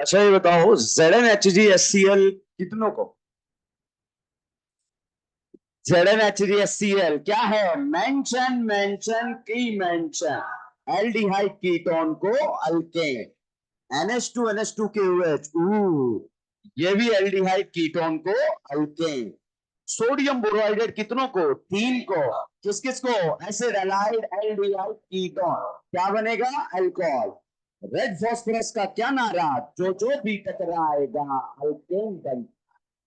अच्छा ये बताओ, ZnHgScl कितनों को? ZnHgScl क्या है? मेंशन मेंशन की मेंशन, एल्डिहाइड कीटोन को अल्केन, NH2 ये भी एल्डिहाइड कीटोन को अल्केन। सोडियम बोरोहाइड्रेट कितनों को? 3 को। किस किस को? एसिड एलाइड एल्डिहाइड कीटोन, क्या बनेगा? अल्कोहल। रेड फॉस्फोरस का क्या नारा? जो भी टकराएगा अल्केन बन।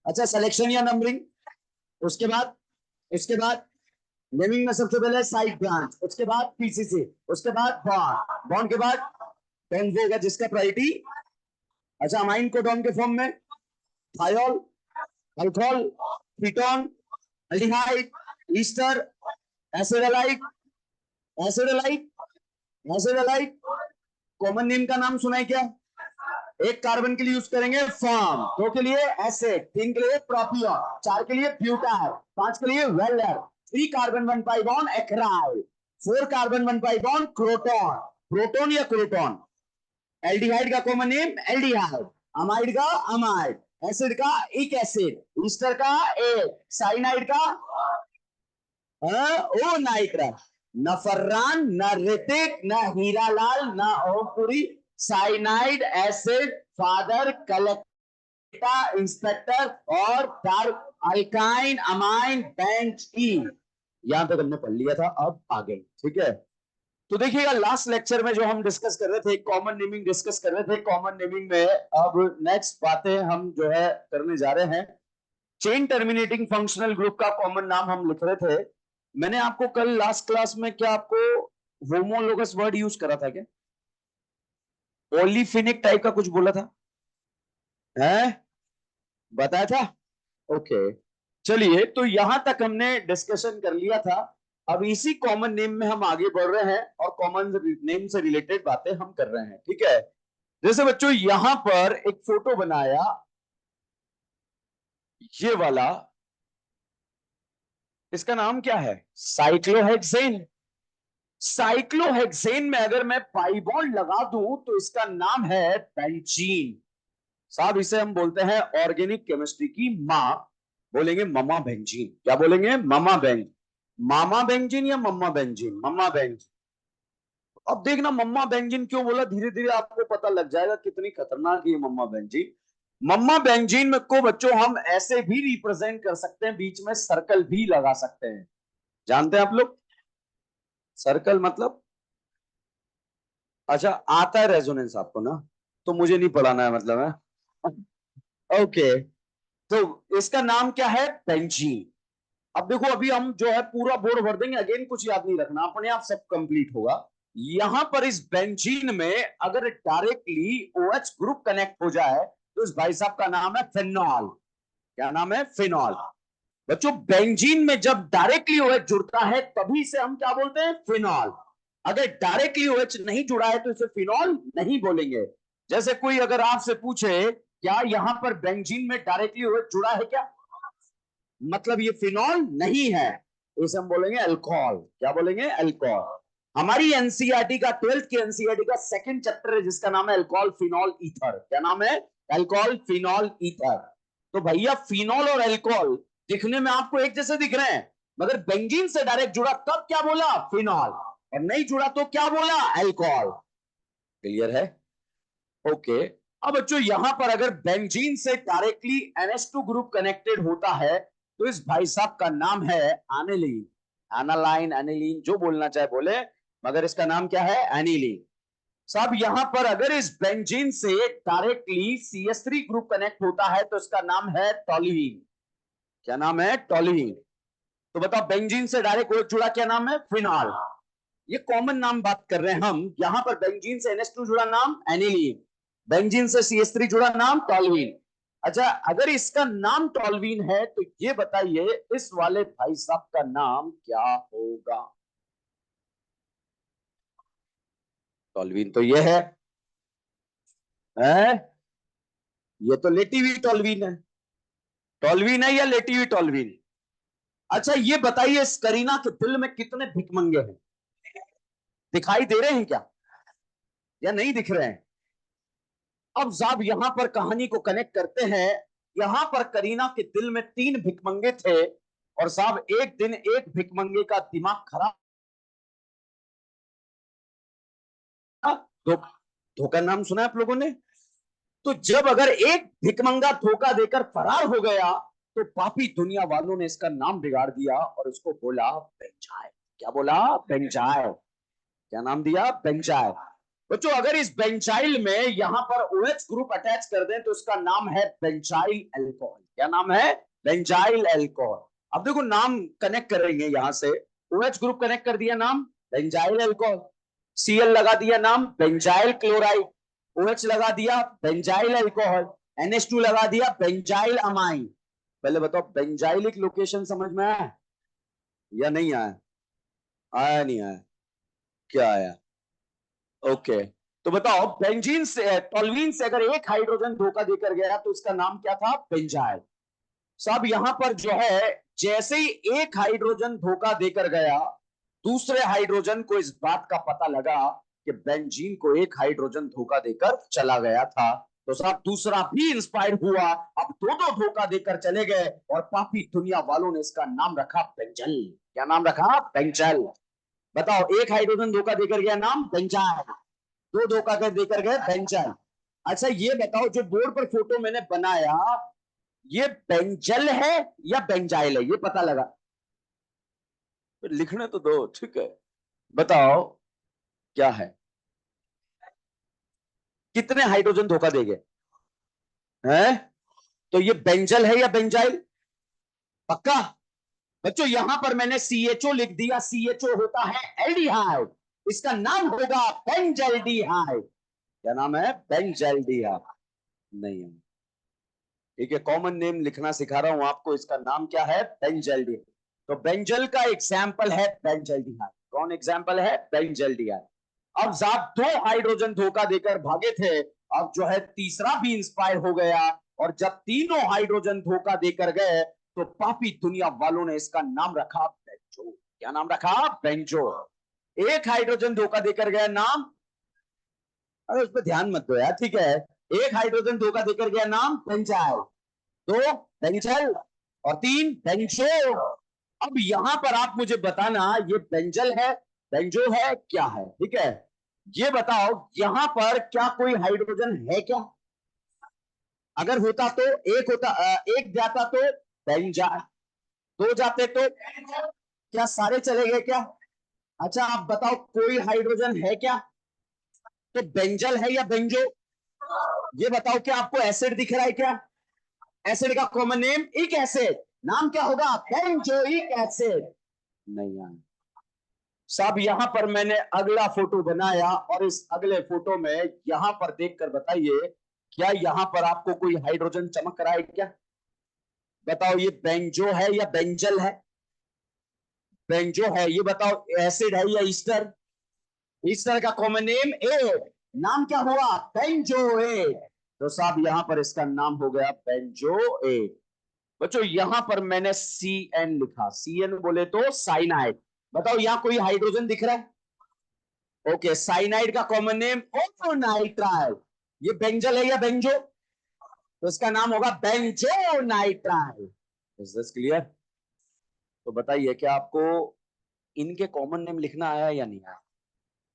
अच्छा, सिलेक्शन या नंबरिंग? उसके बाद, उसके बाद नेमिंग में सबसे पहले साइड ब्रांच, उसके बाद पीसीसी, उसके बाद बॉन्ड, बॉन्ड के बाद बेंजो होगा जिसका प्रायोरिटी। अच्छा, अमाइन को डॉन के फॉर्म में thiol, alcohol, ketone, aldehyde, Easter, एसिडलाइट, एसिडलाइट, एसिडलाइट। Common name का नाम सुना है क्या? एक कार्बन के लिए यूज करेंगे फॉर्म, 2 के लिए एसिड, 3 के लिए प्रोपियन, 4 के लिए ब्यूटाइल, 5 के लिए valer, 3 carbon 1 pi bond acryl, 4 carbon 1 pi bond croton, proton या क्रोटोन। एल्डिहाइड का कॉमन नेम एल्डिहाइड, अमाइड का अमाइड, एसिड का इक एसिड, ईस्टर का एक, साइनाइड का ओ नाइट्रा। न फर्रान, न ऋतिक, न हीरालाल, न Om Puri. Cyanide acid, father, कलेक्टा, inspector और डार्क अल्काइन अमाइन बेंच की। यहां तक हमने पढ़ लिया था, अब आगे ठीक है। तो देखिएगा, लास्ट लेक्चर में जो हम डिस्कस कर रहे थे, कॉमन नेमिंग डिस्कस कर रहे थे। कॉमन नेमिंग में अब नेक्स्ट बातें हम जो है करने जा रहे हैं। चेन टर्मिनेटिंग फंक्शनल ग्रुप का कॉमन नाम हम लिख रहे थे। मैंने आपको कल लास्ट क्लास में क्या आपको होमोलोगस वर्ड यूज करा था क्या? पॉलीफिनिक टाइप का कुछ बोला था? है? बताया था? ओके, चलिए, तो यहां तक हमने डिस्कशन कर लिया था। अब इसी कॉमन नेम में हम आगे बढ़ रहे हैं और कॉमन नेम से रिलेटेड बातें हम कर रहे हैं, ठीक है। जैसे बच्चों यहां पर एक फोटो बनाया, ये वाला, इसका नाम क्या है? साइक्लोहेक्सेन। साइक्लोहेक्सेन में अगर मैं पाई बॉन्ड लगा दूं तो इसका नाम है बेंजीन। साहब इसे हम बोलते हैं ऑर्गेनिक केमिस्ट्री की मां, बोलेंगे ममा बेंजीन। क्या बोलेंगे? Mama benzene. मामा बेंजीन या मम्मा बेंजीन? मम्मा बेंजीन। अब देखना मम्मा बेंजीन क्यों बोला, धीरे धीरे आपको पता लग जाएगा कितनी खतरनाक है मम्मा बेंजीन। मम्मा बेंजीन में को बच्चों हम ऐसे भी रिप्रेजेंट कर सकते हैं, बीच में सर्कल भी लगा सकते हैं। जानते हैं आप लोग सर्कल मतलब? अच्छा, आता है रेजोनेंस आपको ना, तो मुझे नहीं पढ़ाना है मतलब है। ओके, तो इसका नाम क्या है? बेंजीन। अब देखो, अभी हम जो है पूरा बोर्ड भर देंगे, अगेन कुछ याद नहीं रखना, अपने आप सब कंप्लीट होगा। यहां पर इस बेंजीन में अगर डायरेक्टली OH ग्रुप कनेक्ट हो जाए तो इस भाई साहब का नाम है फिनॉल। क्या नाम है? फिनॉल। बच्चों बेंजीन में जब डायरेक्टली OH जुड़ता है तभी से हम क्या बोलते हैं? फिनॉल। अगर डायरेक्टली OH नहीं जुड़ा है तो इसे फिनॉल नहीं बोलेंगे। जैसे कोई अगर आपसे पूछे क्या यहां पर बेंजीन में डायरेक्टली OH जुड़ा है क्या, मतलब ये फिनॉल नहीं है, तो इसे हम बोलेंगे अल्कोहल। क्या बोलेंगे? अल्कोहल। हमारी एनसीईआरटी का 12th की एनसीईआरटी का सेकंड चैप्टर है जिसका नाम है अल्कोहल फिनॉल ईथर। क्या नाम है? Alcohol phenol ether. तो भैया फिनॉल और अल्कोहल दिखने में आपको एक जैसे दिख रहे हैं, मगर बेंजीन से डायरेक्ट जुड़ा तब क्या बोला? फिनॉल। और नहीं जुड़ा तो क्या बोला? अल्कोहल। क्लियर है? ओके। अब बच्चों यहां पर अगर बेंजीन से डायरेक्टली NH2 ग्रुप कनेक्टेड होता है तो इस भाई साहब का नाम है एनिलीन, एनालाइन, एनिलीन, जो बोलना चाहे बोले, मगर इसका नाम क्या है? एनिलीन। साहब यहां पर अगर इस बेंजीन से डायरेक्टली CH3 ग्रुप कनेक्ट होता है तो इसका नाम है टोल्यूइन। क्या नाम है? टोल्यूइन। तो बताओ बेंजीन से डायरेक्ट जुड़ा क्या नाम है? फिनॉल। ये कॉमन नाम बात कर रहे हैं हम। यहां पर बेंजीन से NH2 जुड़ा नाम एनिलीन, बेंजीन से CH3 जुड़ा नाम टोल्यूइन। अच्छा, अगर इसका नाम टोल्यूइन है तो ये बताइए इस वाले भाई साहब का नाम क्या होगा? टोल्यूइन तो ये है? ये तो लेटी हुई टोल्यूइन है। टोल्यूइन है या लेटी हुई टोल्यूइन? अच्छा ये बताइए इस करीना के दिल में कितने भिकमंगे हैं? दिखाई दे रहे हैं क्या या नहीं दिख रहे हैं? अब साहब यहां पर कहानी को कनेक्ट करते हैं। यहां पर करीना के दिल में 3 भिकमंगे थे और साहब एक दिन एक भिकमंगे का दिमाग खराब। धोखा नाम सुना है आप लोगों ने? तो जब अगर एक भिकमंगा धोखा देकर फरार हो गया तो पापी दुनिया वालों ने इसका नाम बिगाड़ दिया और उसको बोला बेंजाय। क्या बोला? बेंजाय। क्या नाम दिया? बेंजाइल। बच्चों अगर इस बेंजाइल में यहां पर OH ग्रुप अटैच कर दें तो इसका नाम है बेंजाइल अल्कोहल। क्या नाम है? Benzyl alcohol. अब देखो नाम कनेक्ट करेंगे यहां से। OH ग्रुप कनेक्ट कर दिया, नाम बेंजाइल अल्कोहल। Cl लगा दिया, नाम बेंजाइल क्लोराइड। OH लगा दिया, बेंजाइल अल्कोहल। NH2 लगा दिया, बेंजाइल अमाइन। पहले बताओ बेंजाइलिक लोकेशन समझ में आया या नहीं आया? आया नहीं आया? क्या आया? ओके। तो बताओ बेंजीन से टोल्यूइन से अगर एक हाइड्रोजन धोखा देकर गया तो इसका नाम क्या था? बेंजाइल। साहब यहां पर जो है जैसे ही एक हाइड्रोजन धोखा देकर गया दूसरे हाइड्रोजन को इस बात का पता लगा कि बेंजीन को एक हाइड्रोजन धोखा देकर चला गया था, तो साहब दूसरा भी इंस्पायर हुआ। अब दो दो धोखा देकर चले गए और पापी दुनिया वालों ने इसका नाम रखा बेंजल। क्या नाम रखा? बेंजल। बताओ एक हाइड्रोजन धोखा देकर गया, नाम बेंजाइल। दो धोखा कर देकर गए, बेंजाइल। अच्छा ये बताओ जो बोर्ड पर फोटो मैंने बनाया ये बेंजल है या बेंजाइल है? ये पता लगा? तो लिखने तो दो, ठीक है। बताओ क्या है? कितने हाइड्रोजन धोखा देंगे? हैं? तो ये बेंजल है या बेंजाइल? पक्का? बच्चों यहां पर मैंने CHO लिख दिया। CHO होता है एल्डिहाइड, इसका नाम होगा बेंजल्डिहाइड। क्या नाम है? बेंजल्डिहाइड। नहीं है, ठीक है, कॉमन नेम लिखना सिखा रहा हूं आपको। इसका नाम क्या है? बेंजल्डिहाइड। तो बेंजल का एग्जाम्पल है बेंजल्डिहाइड। कौन एग्जाम्पल है? बेंजल्डिहाइड। अब साहब दो हाइड्रोजन धोखा देकर भागे थे, अब जो है तीसरा भी इंस्पायर हो गया और जब तीनों हाइड्रोजन धोखा देकर गए तो पापी दुनिया वालों ने इसका नाम रखा बेंजो। क्या नाम रखा? बेंजो। एक हाइड्रोजन धोखा देकर गया, नाम, अरे उस पर ध्यान मत दो यार, ठीक है। एक हाइड्रोजन धोखा देकर गया, नाम बेंजाइल। दो बेंजल और तीन बेंजो। अब यहां पर आप मुझे बताना ये बेंजल है, बेंजो है, क्या है? ठीक है, ये बताओ यहां पर क्या कोई हाइड्रोजन है क्या? अगर होता तो एक होता, एक जाता तो बेंजा, दो जाते तो क्या सारे चले गए क्या? अच्छा आप बताओ कोई हाइड्रोजन है क्या? तो बेंजल है या बेंजो? ये बताओ क्या आपको एसिड दिख रहा है क्या? एसिड का कॉमन नेम इक एसिड, नाम क्या होगा? Benzoic acid. नहीं यार साहब, यहां पर मैंने अगला फोटो बनाया और इस अगले फोटो में यहां पर देखकर बताइए क्या यहां पर आपको कोई हाइड्रोजन चमक रहा है क्या? बताओ ये बेंजो है या बेंजल है? बेंजो है। ये बताओ एसिड है या ईस्टर? ईस्टर का कॉमन नेम एट, नाम क्या हुआ? बेंजोएट। तो साहब यहां पर इसका नाम हो गया बेंजोएट। बच्चों यहां पर मैंने CN लिखा। CN बोले तो साइनाइड। बताओ यहां कोई हाइड्रोजन दिख रहा है? ओके, साइनाइड का कॉमन नेम ओटोनाइट्राइल। ये बेंजल है या बेंजो? तो इसका नाम होगा बेंजोनाइट्राइल। Is this clear? तो बताइए क्या आपको इनके कॉमन नेम लिखना आया या नहीं आया?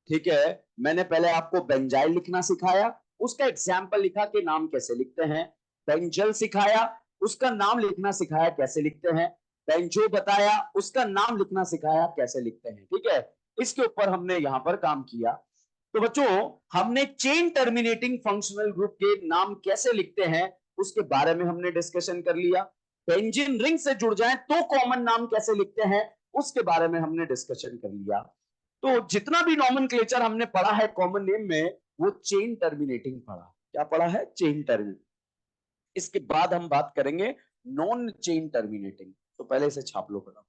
ठीक है, मैंने पहले आपको बेंजाइल लिखना सिखाया, उसका एग्जाम्पल लिखा कि नाम कैसे लिखते हैं। बेंजल सिखाया, उसका नाम लिखना सिखाया कैसे लिखते हैं। बेंजो बताया, उसका नाम लिखना सिखाया कैसे लिखते हैं। ठीक है, इसके ऊपर हमने यहां पर काम किया। तो बच्चों, हमने चेन टर्मिनेटिंग फंक्शनल ग्रुप के नाम कैसे लिखते हैं उसके बारे में हमने डिस्कशन कर लिया। बेंजीन रिंग से जुड़ जाए तो कॉमन नाम कैसे लिखते हैं उसके बारे में हमने डिस्कशन कर लिया। तो जितना भी नॉमेनक्लेचर हमने पढ़ा है कॉमन नेम में, वो चेन टर्मिनेटिंग पढ़ा। क्या पढ़ा है? Chain terminating. इसके बाद हम बात करेंगे नॉन चेन टर्मिनेटिंग। तो पहले इसे छाप लो बड़ा।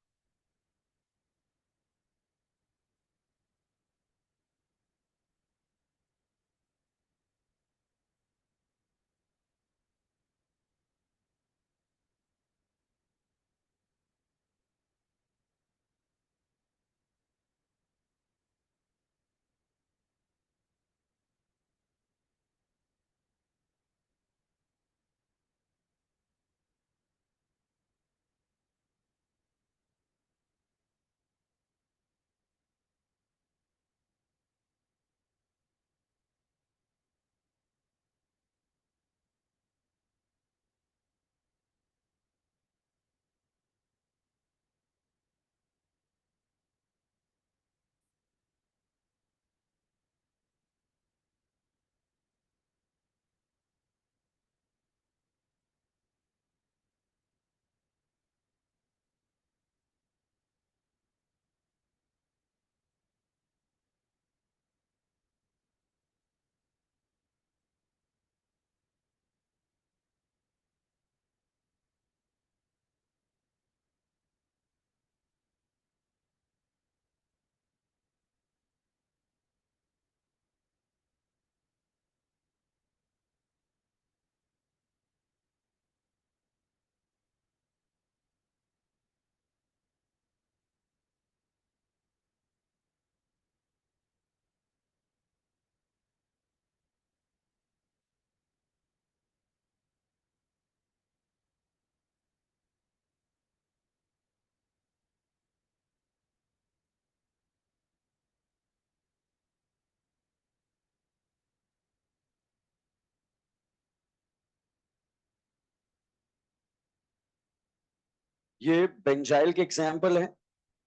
ये बेंजाइल के एग्जाम्पल है,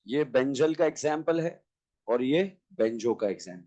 ये बेंजल का एग्जाम्पल है, और ये बेंजो का एग्जाम्पल।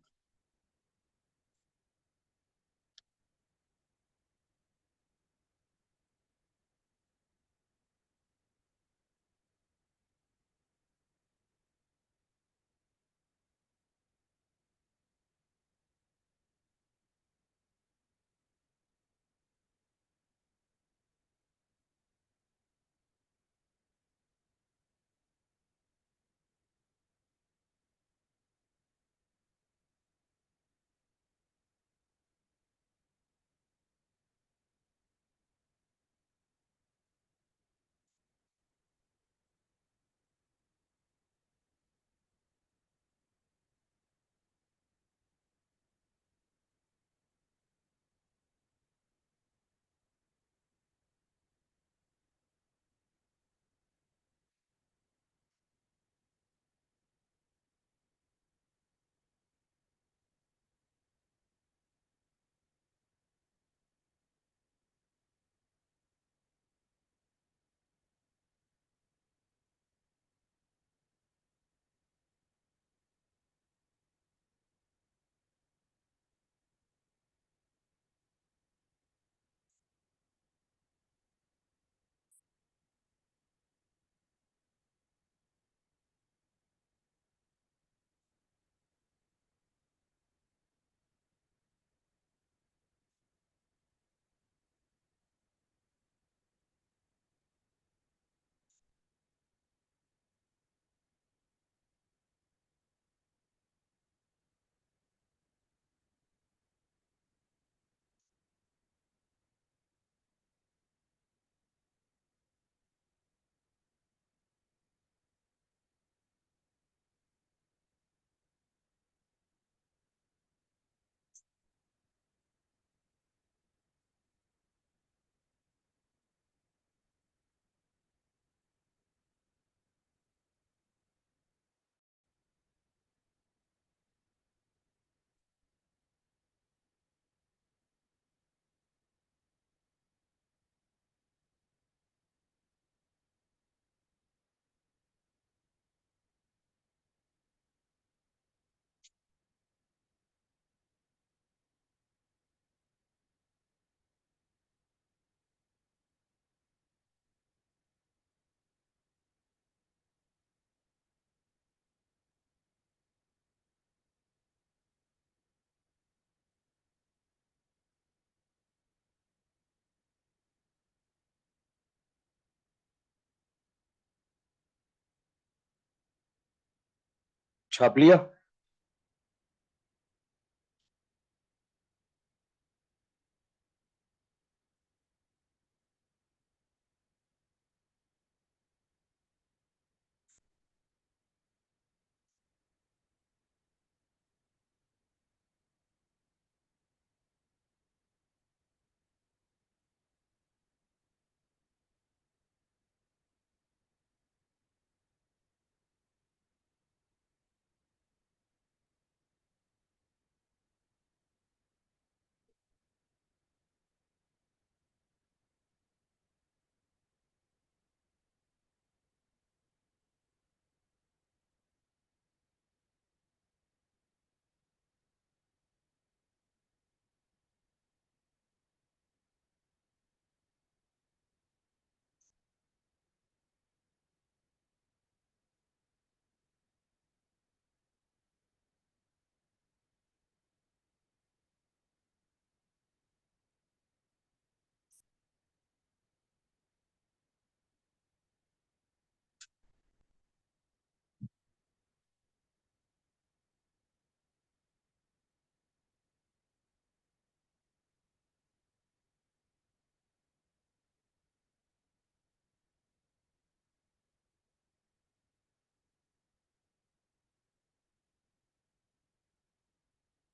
छाप लिया?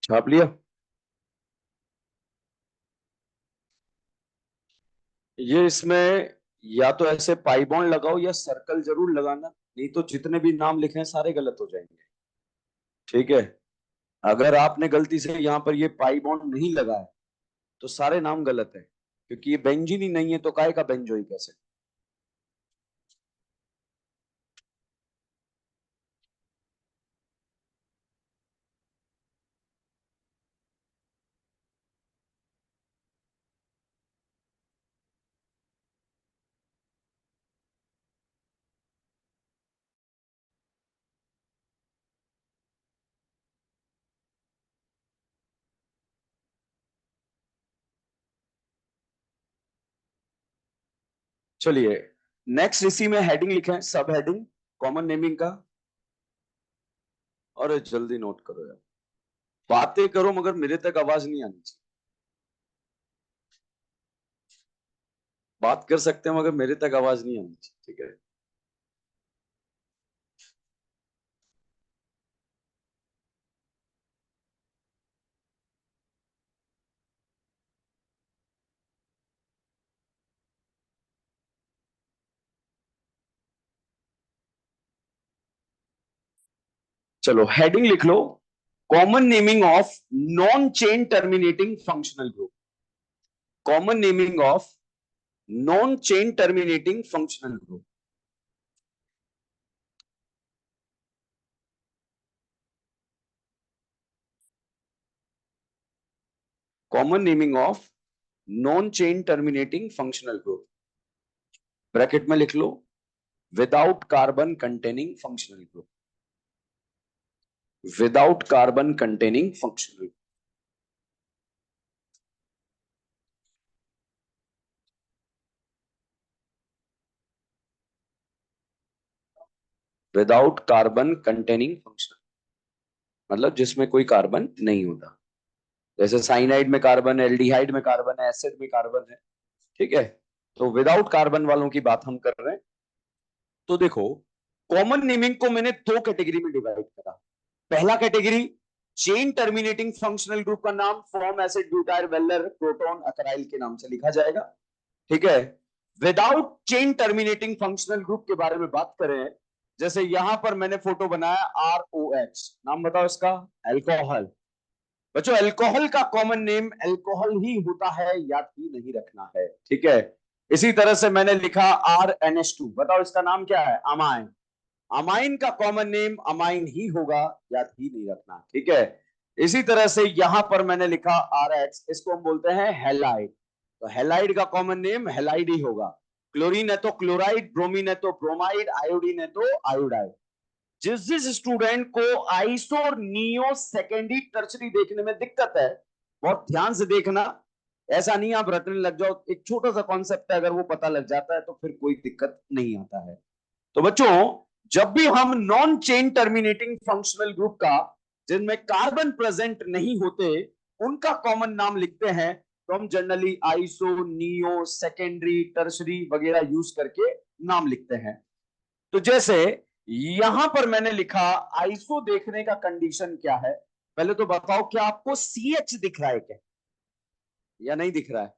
छाप लिया? ये इसमें या तो ऐसे पाई बॉन्ड लगाओ या सर्कल जरूर लगाना, नहीं तो जितने भी नाम लिखे हैं सारे गलत हो जाएंगे। ठीक है? अगर आपने गलती से यहां पर ये पाई बॉन्ड नहीं लगाया तो सारे नाम गलत है, क्योंकि ये बेंजीन ही नहीं है तो काय का बेंजोइक एसिड। चलिए, नेक्स्ट इसी में हेडिंग लिखे, सब हेडिंग कॉमन नेमिंग का। और जल्दी नोट करो यार, बातें करो मगर मेरे तक आवाज नहीं आनी चाहिए। बात कर सकते हैं मगर मेरे तक आवाज नहीं आनी चाहिए, ठीक है? चलो हेडिंग लिख लो, common naming of non chain terminating functional group. Common naming of non chain terminating functional group. Common naming of non chain terminating functional group, bracket में लिख लो, without carbon containing functional group. Without carbon containing functional, without carbon containing functional मतलब जिसमें कोई carbon नहीं होता। जैसे cyanide में carbon है, एल्डिहाइड में कार्बन है, एसिड में कार्बन है। ठीक है? तो विदाउट कार्बन वालों की बात हम कर रहे हैं। तो देखो, कॉमन नेमिंग को मैंने दो कैटेगरी में डिवाइड करा। पहला category, chain terminating functional group का नाम form acid butyl velar proton अकराइल के नाम से लिखा जाएगा। ठीक है? Without chain terminating functional group के बारे में बात करें, जैसे यहां पर मैंने फोटो बनाया ROH, नाम बताओ इसका, अल्कोहल। बच्चों, अल्कोहल का कॉमन नेम अल्कोहल ही होता है, याद ही नहीं रखना है। ठीक है? इसी तरह से मैंने लिखा RNH2, बताओ इसका नाम क्या है, अमाइन। अमाइन का कॉमन नेम अमाइन ही होगा, याद ही नहीं रखना। ठीक है? इसी तरह से यहां पर मैंने लिखा RH, इसको हम बोलते हैं हेलाइड। तो हेलाइड का कॉमन नेम हेलाइड ही होगा। क्लोरीन है तो क्लोराइड, ब्रोमीन है तो ब्रोमाइड, आयोडीन है तो आयोडाइड। जिस जिस स्टूडेंट को आइसो और नियो सेकेंडरी टर्सरी देखने में दिक्कत है, बहुत ध्यान से देखना। ऐसा नहीं आप रटने लग जाओ, एक छोटा सा कॉन्सेप्ट है, अगर वो पता लग जाता है तो फिर कोई दिक्कत नहीं आता है। तो बच्चों, जब भी हम non chain terminating functional group का जिनमें कार्बन प्रेजेंट नहीं होते उनका कॉमन नाम लिखते हैं, तो हम generally iso, neo, secondary, tertiary वगैरह यूज करके नाम लिखते हैं। तो जैसे यहां पर मैंने लिखा आइसो, देखने का कंडीशन क्या है? पहले तो बताओ, क्या आपको CH दिख रहा है क्या, या नहीं दिख रहा है?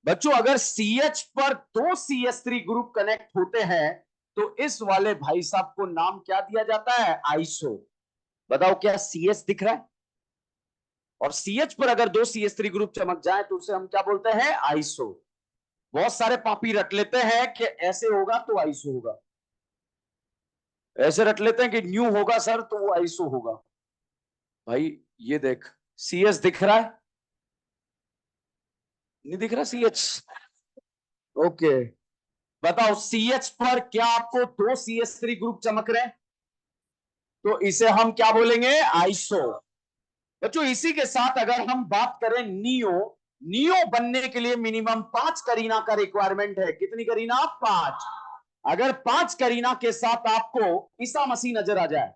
बच्चों, अगर CH पर दो CH3 ग्रुप कनेक्ट होते हैं तो इस वाले भाई साहब को नाम क्या दिया जाता है? आइसो। बताओ, क्या CH दिख रहा है? और CH पर अगर दो CH3 ग्रुप चमक जाए तो उसे हम क्या बोलते हैं? आइसो। बहुत सारे पापी रट लेते हैं कि ऐसे होगा तो आइसो होगा, ऐसे रट लेते हैं कि न्यू होगा सर तो वो आइसो होगा। भाई ये देख, CH दिख रहा है? नहीं दिख रहा CH? ओके, बताओ CH पर क्या आपको दो CH3 ग्रुप चमक रहे हैं? तो इसे हम क्या बोलेंगे? आइसो। बच्चों, इसी के साथ अगर हम बात करें नियो, नियो बनने के लिए मिनिमम 5 करीना का रिक्वायरमेंट है। कितनी करीना? 5। अगर 5 करीना के साथ आपको ईसा मसीह नजर आ जाए,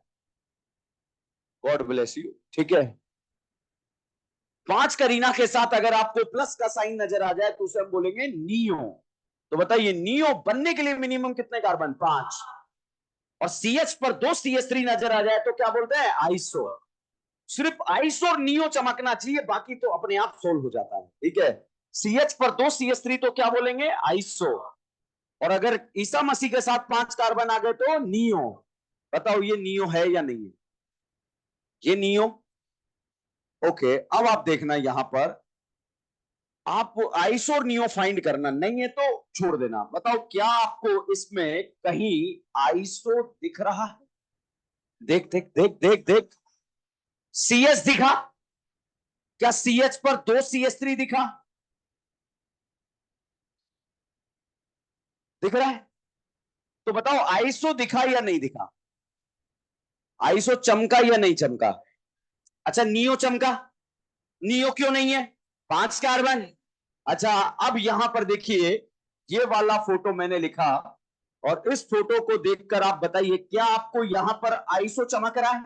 गॉड ब्लेस यू, ठीक है, 5 करीना के साथ अगर आपको प्लस का साइन नजर आ जाए तो उसे हम बोलेंगे नियो। तो बताइए, नियो बनने के लिए मिनिमम कितने कार्बन? 5। और CH पर दो CH3 नजर आ जाए तो क्या बोलते हैं? आइसो। सिर्फ आइसो और नियो चमकना चाहिए, बाकी तो अपने आप सोल्व हो जाता है, ठीक है। CH पर दो CH3 तो क्या बोलेंगे? आइसो। और अगर ईसा मसीह के साथ 5 कार्बन आ गए तो नियो। बताओ, ये नियो है या नहीं है? ये नियो। ओके, अब आप देखना यहां पर, आप आइसो और नियो फाइंड करना, नहीं है तो छोड़ देना। बताओ, क्या आपको इसमें कहीं आइसो दिख रहा है? देख देख देख देख देख, CH दिखा? क्या CH पर दो CH3 दिखा? दिख रहा है? तो बताओ, आइसो दिखा या नहीं दिखा? आइसो चमका या नहीं चमका? अच्छा, नियो चमका? नियो क्यों नहीं है? 5 कार्बन। अच्छा, अब यहां पर देखिए, ये वाला फोटो मैंने लिखा, और इस फोटो को देखकर आप बताइए, क्या आपको यहां पर आइसो चमक रहा है?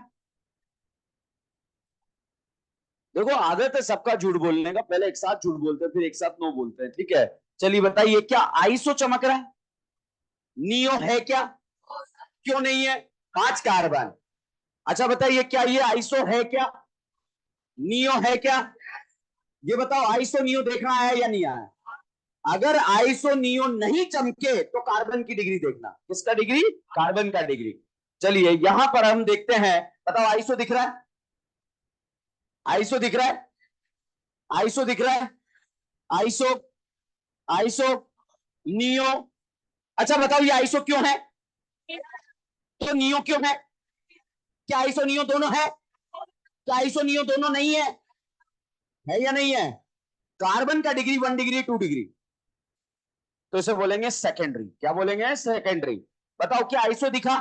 देखो, आदत है सबका झूठ बोलने का, पहले एक साथ झूठ बोलते हैं फिर एक साथ नो बोलते हैं, ठीक है। चलिए बताइए, क्या आइसो चमक रहा है? नियो है क्या? क्यों नहीं है? 5 कार्बन। अच्छा बताइए, क्या ये आइसो है क्या? नियो है क्या? ये बताओ, आइसो नियो देखना है या नहीं आया? अगर आइसो नियो नहीं चमके तो कार्बन की डिग्री देखना। किसका डिग्री? कार्बन का डिग्री। चलिए यहां पर हम देखते हैं, बताओ आइसो दिख रहा है? आइसो दिख रहा है? आइसो दिख रहा है? Iso, iso, neo. अच्छा बताओ, ये आइसो क्यों है? तो नियो क्यों है? क्या आइसो नियो दोनों है? क्या आइसो नियो दोनों नहीं है या नहीं है? कार्बन का डिग्री 1 डिग्री 2 डिग्री, तो इसे बोलेंगे सेकेंडरी। क्या बोलेंगे? सेकेंडरी। बताओ, क्या आइसो दिखा?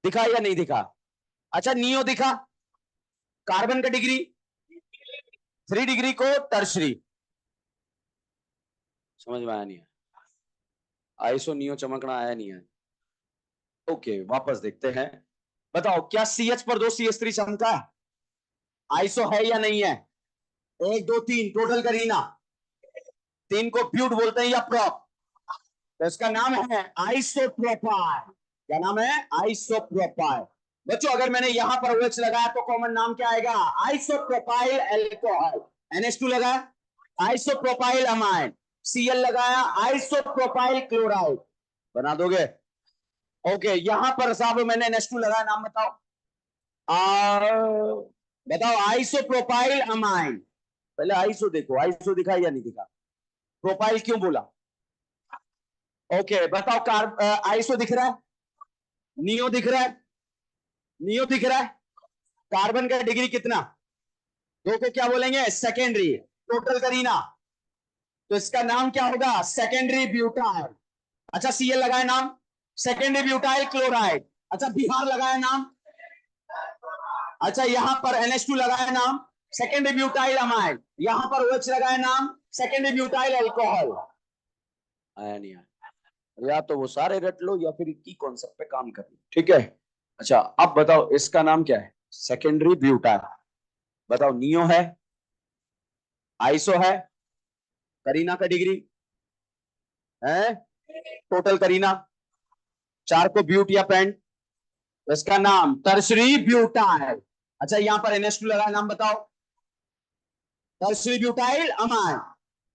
दिखा या नहीं दिखा? अच्छा, नियो दिखा? कार्बन का डिग्री 3 डिग्री को टर्शरी। समझ में आया नहीं है? आइसो नियो चमकना आया नहीं है? ओके, वापस देखते हैं। बताओ, क्या CH पर दो CH3 चमका? आइसो है या नहीं है? 1 2 3 टोटल करीना। 3 को ब्यूट बोलते हैं या प्रॉप? तो इसका नाम है आइसोप्रोपाइल। क्या नाम है? आइसोप्रोपाइल। बच्चों, अगर मैंने यहां पर OH लगाया तो कॉमन नाम क्या आएगा? Isopropyl alcohol. NH2 लगाया, आइसोप्रोपाइल अमाइन। Cl लगाया, आइसोप्रोपाइल क्लोराइड। बना दोगे? ओके, यहां पर साहब मैंने NH2 लगाया, नाम बताओ। बताओ, आइसोप्रोपाइल अमाइन। पहले आइसो देखो, आइसो दिखा या नहीं दिखा? प्रोपाइल क्यों बोला? ओके, बताओ, आइसो दिख रहा है? नियो दिख रहा है? नियो दिख रहा है? कार्बन का डिग्री कितना? 2 को क्या बोलेंगे? सेकेंडरी। टोटल करीना, तो इसका नाम क्या होगा? Secondary butyl. अच्छा, Cl लगाया नाम, सेकेंडरी ब्यूटाइल क्लोराइड। अच्छा, बिहार लगाया नाम। अच्छा, यहां पर NH2 लगाया नाम, सेकेंडरी ब्यूटाइल अमाइड। यहां पर OH लगाया नाम, सेकेंडरी ब्यूटाइल अल्कोहल। आया नहीं आया? या तो वो सारे रट लो या फिर की कॉन्सेप्ट पे काम कर लो, ठीक है। अच्छा अब बताओ इसका नाम क्या है, सेकेंडरी ब्यूटाइल। बताओ नियो है, आइसो है, करीना का डिग्री है, टोटल करीना, चार को ब्यूट या पेंट, इसका नाम टर्शरी ब्यूटाइल। अच्छा यहां पर NH2 लगा है, नाम बताओ, टर्शरी ब्यूटाइल अमाइन।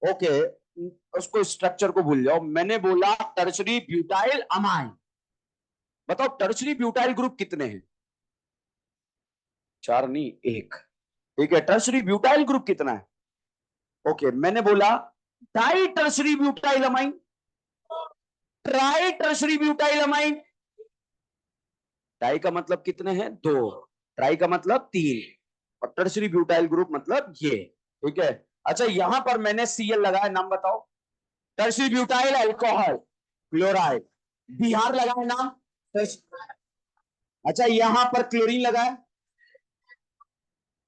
ओके, उसको स्ट्रक्चर को भूल जाओ, मैंने बोला टर्शरी ब्यूटाइल अमाइन। बताओ टर्शरी ब्यूटाइल ग्रुप कितने हैं, चार नहीं एक, ठीक है। टर्शरी ब्यूटाइल ग्रुप कितना है, ओके मैंने बोला di tertiary butyl amine, tri tertiary butyl amine. Di का मतलब कितने हैं, दो, ट्राई का मतलब तीन, और टर्शरी ब्यूटाइल ग्रुप मतलब ये, ठीक है। अच्छा यहां पर मैंने Cl लगाया, नाम बताओ, tertiary butyl alcohol chloride, Bihar लगा है नाम। अच्छा यहां पर क्लोरीन लगा है,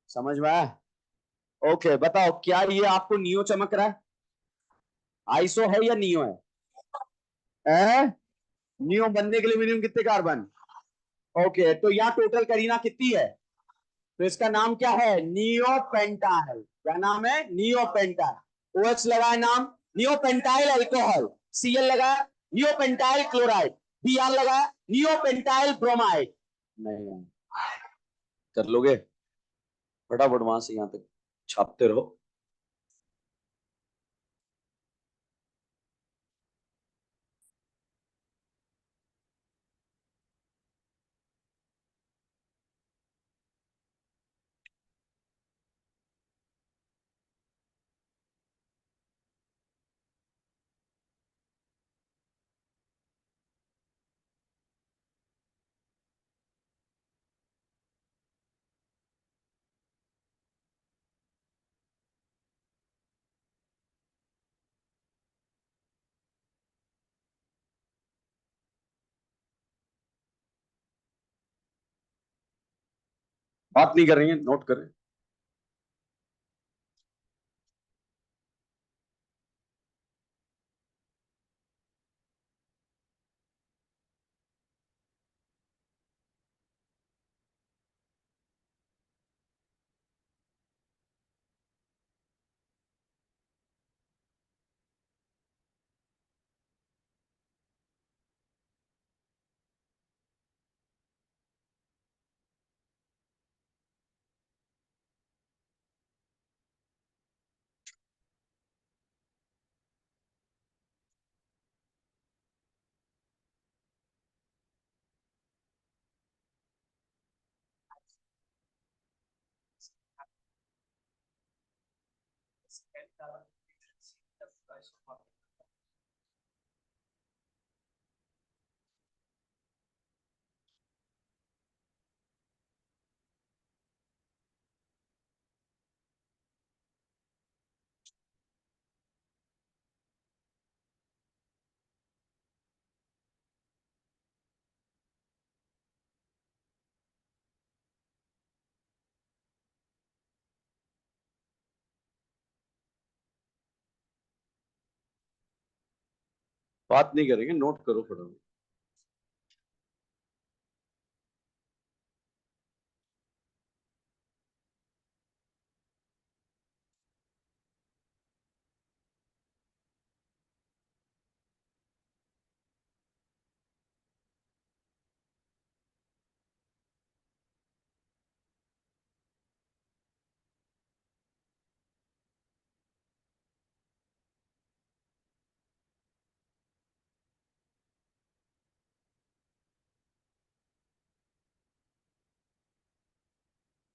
समझ में आया। ओके बताओ क्या ये आपको नियो चमक रहा है, आइसो है या नियो है? नियो बनने के लिए मिनिमम कितने कार्बन, ओके तो यहाँ टोटल करीना कितनी है, तो इसका नाम क्या है, नियोपेंटाइल। क्या नाम है, नियोपेंटाइल। OH लगा है नाम, नियोपेंटाइल अल्कोहल। Cl लगा है, नियोपेंटाइल क्लोराइड। Br लगा है, नियोपेंटाइल ब्रोमाइड। नहीं कर लोगे, फटाफट वहां से यहां तक छापते रहो। बात नहीं कर रही है, नोट कर रहे हैं। बात नहीं करेंगे, नोट करो फटाफट।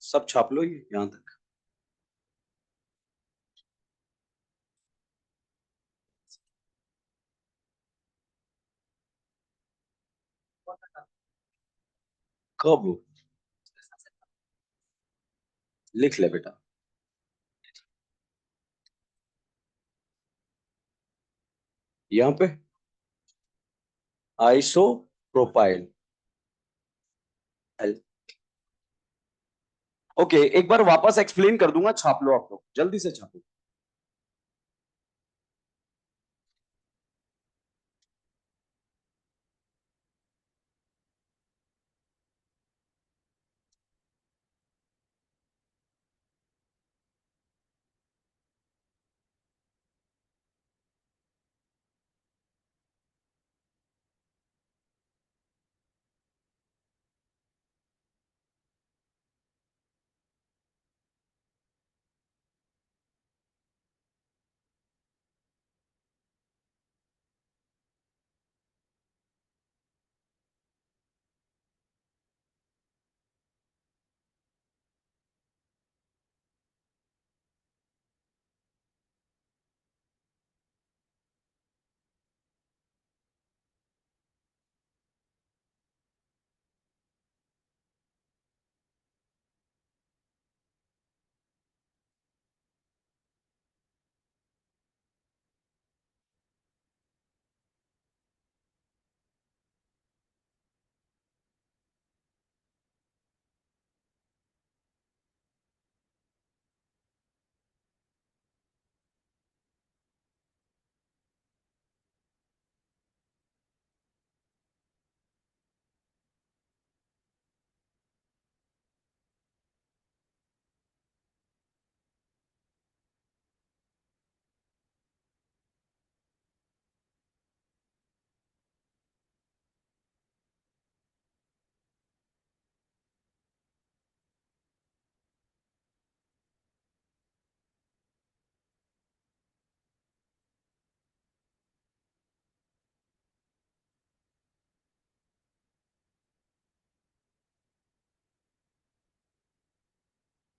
सब छाप लो ये यहां तक। कब, लिख ले बेटा। यहाँ पे आइसो प्रोपाइल, ओके एक बार वापस एक्सप्लेन कर दूंगा, छाप लो आप लोग, जल्दी से छापो।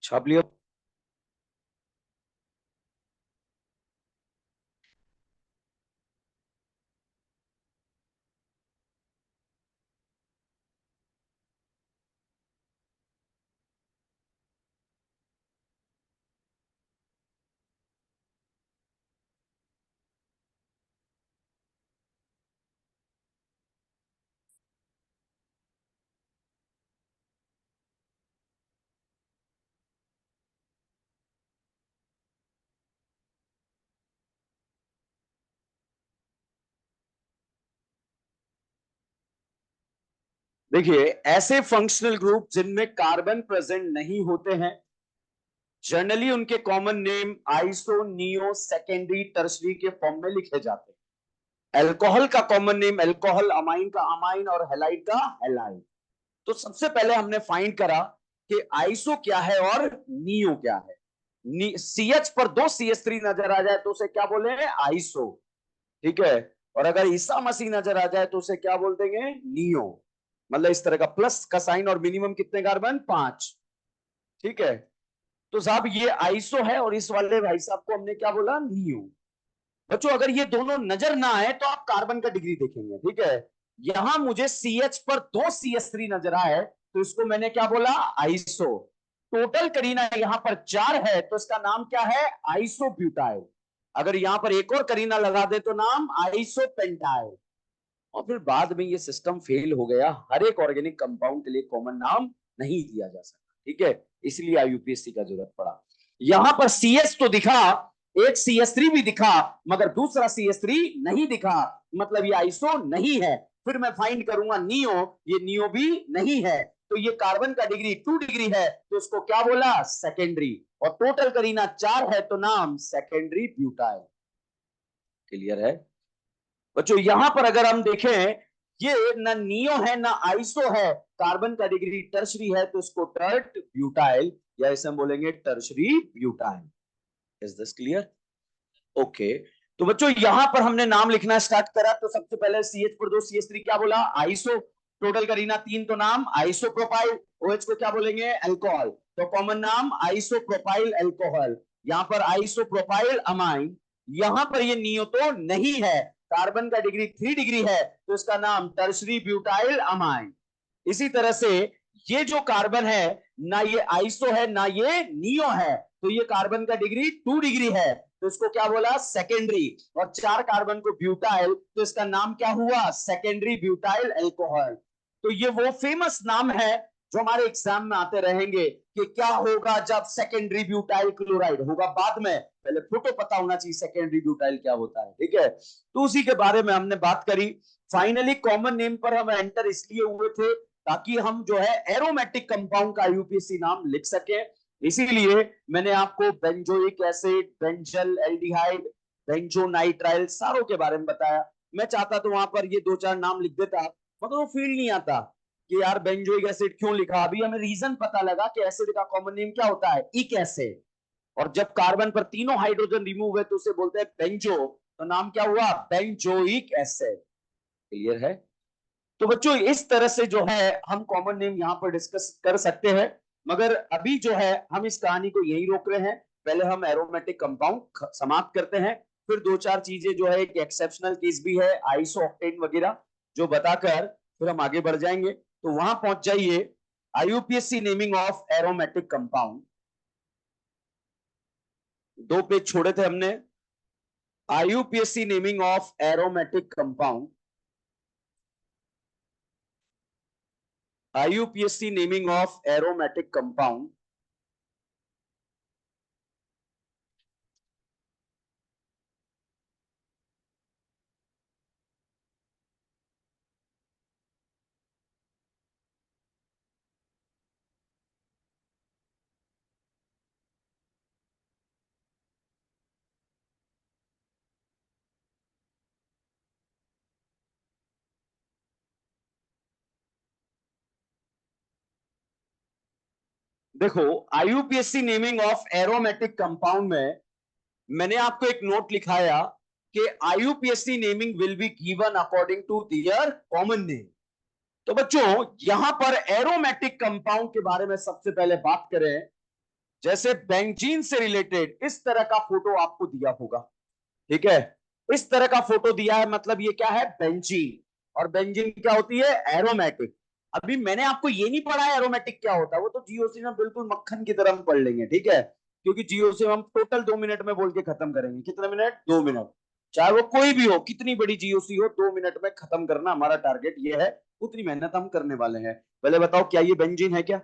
छाप लिया। देखिए, ऐसे फंक्शनल ग्रुप जिनमें कार्बन प्रेजेंट नहीं होते हैं, जनरली उनके common name iso, neo, secondary, tertiary के फॉर्म में लिखे जाते हैं। अल्कोहल का कॉमन नेम अल्कोहल, अमाइन का अमाइन और हैलाइड का हैलाइड। तो सबसे पहले हमने फाइंड करा कि आइसो क्या है और नियो क्या है। CH पर 2 CH3 नजर आ जाए तो उसे क्या बोले, आइसो। ठीक है। और अगर ईसा मसीह नजर आ जाए तो उसे क्या बोल देंगे, नियो। मतलब इस तरह का प्लस का साइन और मिनिमम कितने कार्बन, 5। ठीक है। तो साहब ये आइसो है और इस वाले भाई साहब को हमने क्या बोला, नियो। बच्चों अगर ये दोनों नजर ना आए तो आप कार्बन का डिग्री देखेंगे। ठीक है। यहां मुझे CH पर 2 CH3 नजर आए तो इसको मैंने क्या बोला, आइसो। टोटल करीना यहां पर 4 है तो इसका नाम क्या है, आइसोब्यूटाइल। अगर यहां पर एक और करीना लगा दे तो नाम आइसोपेंटाइल। और फिर बाद में ये सिस्टम फेल हो गया, हर एक ऑर्गेनिक कंपाउंड के लिए कॉमन नाम नहीं दिया जा सकता। ठीक है। इसलिए IUPAC का जरूरत पड़ा। यहां पर CS तो दिखा, एक CH3 भी दिखा, मगर दूसरा CH3 नहीं दिखा, मतलब ये आइसो नहीं है। फिर मैं फाइंड करूंगा नियो, ये नियो भी नहीं है। तो ये कार्बन का डिग्री 2 डिग्री है तो इसको क्या बोला, सेकेंडरी। और टोटल करीना 4 है तो नाम सेकेंडरी ब्यूटाइल। क्लियर है बच्चों। यहां पर अगर हम देखें, ये ना नियो है ना आइसो है, कार्बन का डिग्री टर्शरी है तो इसको टर्ट ब्यूटाइल या इसे हम बोलेंगे tertiary butyl. Is this clear? Okay. तो बच्चों यहां पर हमने नाम लिखना स्टार्ट करा तो सबसे पहले CH पर 2 CH3 क्या बोला, आइसो। टोटल करीना 3 तो नाम आइसोप्रोपाइल। OH को क्या बोलेंगे, अल्कोहल। तो कॉमन नाम आइसोप्रोपाइल अल्कोहल। यहां पर आइसोप्रोपाइल अमाइन। यहां पर ये नियो तो नहीं है, कार्बन का डिग्री 3 डिग्री है तो इसका नाम टर्शरी ब्यूटाइल अमाइन। इसी तरह से ये जो कार्बन है, ना ये आइसो है ना ये नियो है, तो ये कार्बन का डिग्री 2 डिग्री है तो इसको क्या बोला, सेकेंडरी। और 4 कार्बन को ब्यूटाइल तो इसका नाम क्या हुआ, सेकेंडरी ब्यूटाइल अल्कोहल। तो ये वो फेमस नाम है जो हमारे एग्जाम में आते रहेंगे कि क्या होगा जब सेकेंडरी ब्यूटाइल क्लोराइड होगा, बाद में पहले फोटो पता होना चाहिए सेकेंडरी ब्यूटाइल क्या होता है। ठीक है। तो उसी के बारे में हमने बात करी। फाइनली कॉमन नेम पर हम एंटर इसलिए हुए थे ताकि हम जो है एरोमेटिक कंपाउंड का IUPAC नाम लिख सके। इसीलिए मैंने आपको बेंजोइक एसिड, बेंजल एल्डिहाइड, बेंजोनाइट्राइल सारों के बारे में बताया। मैं चाहता तो वहां पर ये 2-4 नाम लिख देता, मगर वो फील नहीं आता कि यार बेंजोइक एसिड क्यों लिखा। अभी हमें रीजन पता लगा कि एसिड का कॉमन नेम क्या होता है, इक एसिड। और जब कार्बन पर तीनों हाइड्रोजन रिमूव है तो उसे बोलते हैं बेंजो, तो नाम क्या हुआ, बेंजोइक एसिड। क्लियर है? तो बच्चों इस तरह से जो है हम कॉमन नेम यहां पर डिस्कस कर सकते हैं, मगर अभी जो है हम इस कहानी को यही रोक रहे हैं। पहले हम एरोमेटिक कंपाउंड समाप्त करते हैं, फिर 2-4 चीजें जो है, एक एक्सेप्शनल केस भी है आइसो ऑक्टेन वगैरह जो बताकर फिर हम आगे बढ़ जाएंगे। तो वहां पहुंच जाइए, IUPAC naming of aromatic compound. 2 page छोड़े थे हमने। IUPAC naming of aromatic compound, IUPAC naming of aromatic compound। देखो, IUPAC naming of aromatic compound में मैंने आपको एक नोट लिखाया कि IUPAC naming will be given according to their common name. तो बच्चों यहां पर एरोमेटिक कंपाउंड के बारे में सबसे पहले बात करें जैसे बेंजीन से रिलेटेड इस तरह का फोटो आपको दिया होगा, ठीक है, इस तरह का फोटो दिया है, मतलब ये क्या है, बेंजीन। और बेंजीन क्या होती है, एरोमेटिक। अभी मैंने आपको ये नहीं पढ़ा है एरोमेटिक क्या होता है, वो तो जीओसी में बिल्कुल मक्खन की तरह हम पढ़ लेंगे, ठीक है, क्योंकि जीओसी में हम टोटल 2 मिनट में बोल के खत्म करेंगे। कितने मिनट, 2 मिनट। चाहे वो कोई भी हो, कितनी बड़ी जीओसी हो, 2 मिनट में खत्म करना हमारा टारगेट ये है, उतनी मेहनत हम करने वाले हैं। पहले बताओ क्या ये बेंजीन है क्या।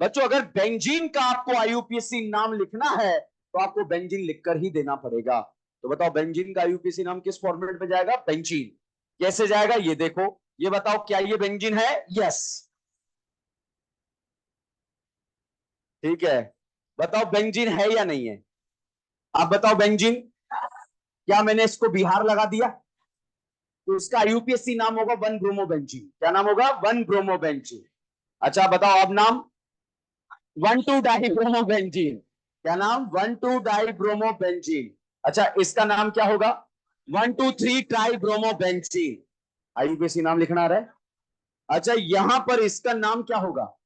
बच्चों अगर बेंजीन का आपको आईयूपीएसी नाम लिखना है तो आपको बेंजीन लिखकर ही देना पड़ेगा। तो बताओ बेंजीन का आईयूपीएसी नाम किस फॉर्मेट में जाएगा, बेंजीन। कैसे जाएगा ये देखो, ये बताओ क्या ये बेंजीन है, यस, ठीक है। बताओ बेंजीन है या नहीं है, आप बताओ बेंजीन। क्या मैंने इसको बिहार लगा दिया, तो इसका आईयूपीएसी नाम होगा 1 ब्रोमोबेंजीन। क्या नाम होगा, 1 ब्रोमोबेंजीन। अच्छा बताओ अब नाम, 1,2-डाइब्रोमोबेंजीन। क्या नाम, 1,2-डाइब्रोमोबेंजीन। अच्छा इसका नाम क्या होगा, 1,2-3-ट्राइब्रोमोबेंजीन। आईयूपीएसी नाम लिखना आ रहा है। अच्छा यहां पर इसका नाम क्या होगा,